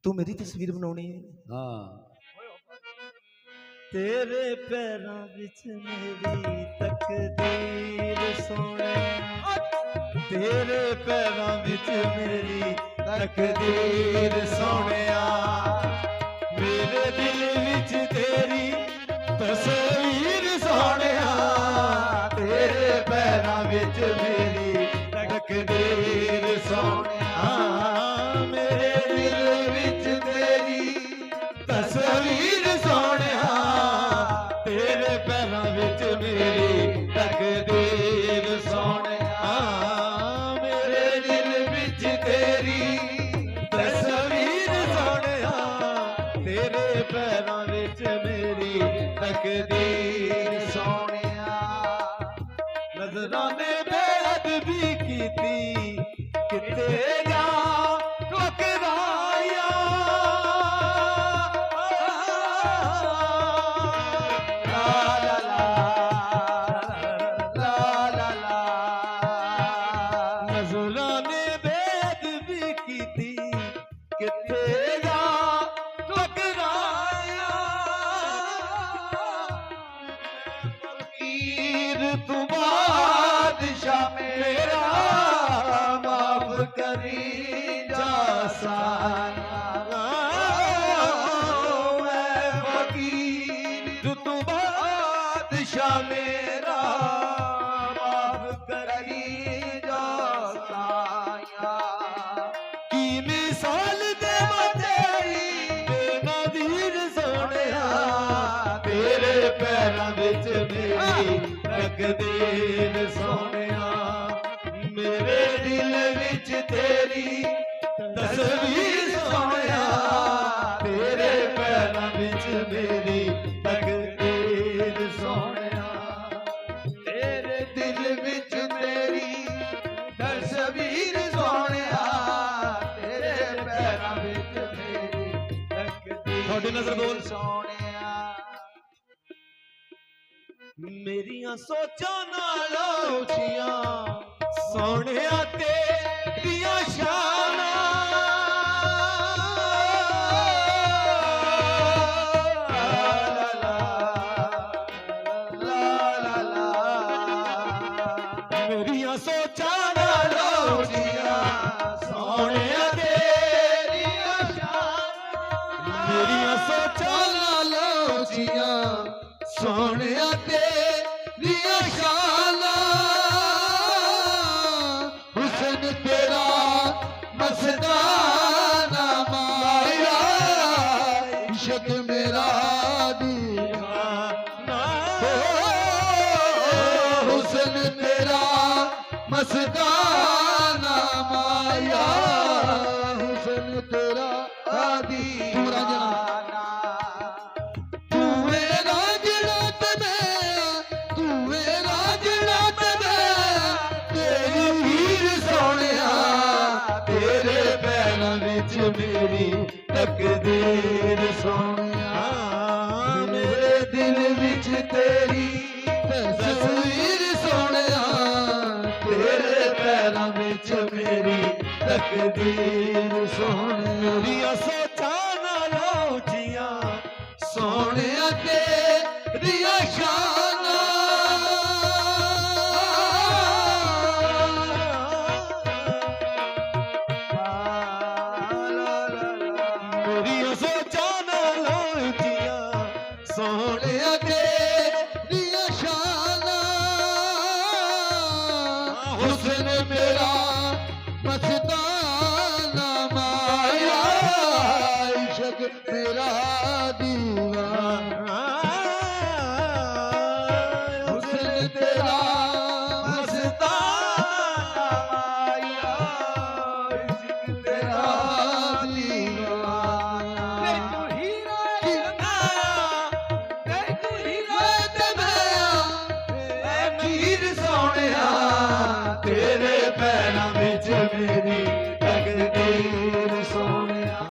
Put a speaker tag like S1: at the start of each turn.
S1: तू मेरी तस्वीर बनानी है।
S2: हाँ
S1: तेरे पैरों विच मेरी तकदीर सोने, तेरे पैरों विच मेरी तकदीर सोने, मेरे दिल विच तेरी तस्वीर सोने, तेरे पैरों विच मेरी तकदीर सोने, मेरे दिल विच तेरी तस्वीर सोने, तेरे पैरों विच मेरी तकदीर सोने, मेरे दिल विच तेरी तस्वीर सोने, तेरे पैरों विच मेरी तकदीर सोने। नजरों ने बेअदबी कीती किते जा ठुकराया, नजरों ने बेअदबी कीती किते जा ठुकराया, फकीर तू बादशाह मेरा माफ करी जा सारा, मैं फकीर तू बादशाह मेरा माफ करी जा साया, की मिसाल दे तेरी बेनज़ीर सोहणिया, तेरे पैरों विच मेरी तकदीर सोहणिया, मेरे दिल विच तेरी तस्वीर सोहणिया, तेरे पैरों विच मेरी तकदीर सोहणिया, तेरे दिल विच तेरी तस्वीर सोहणिया, तेरे पैरों विच मेरी तकदीर। थोड़ी नजर बोल सोहणिया, मेरियां सोचां नाल उठियां सोहणिया तेरियां शानां, मेरियां सोचां नाल उठियां सोहणिया तेरियां शानां, मेरियां सोचां नाल उठियां सोहणिया तेरियां शानां, हुस्न तेरा मस्ताना माया, इश्क मेरा दीवाना, हुस्न तेरा मस्ताना माया, हुस्न तेरा दीवाना, तू मेरा जन्नत में, तू मेरा जन्नत में, तेरी हीर सोहणिया, तेरे पैरों विच मेरी तकदीर सोहणिया, मेरे दिल विच तेरी तस्वीर सोहणिया, तेरे पैरों विच मेरी तकदीर सोहणिया, मेरियां सोचां नाल उठियां सोहणिया तेरियां शानां, मेरियां सोचां नाल उठियां सोहणिया तेरियां शानां, हुस्न मेरा मस्ताना माया, इश्क मेरा दीवाना, हुस्न तेरा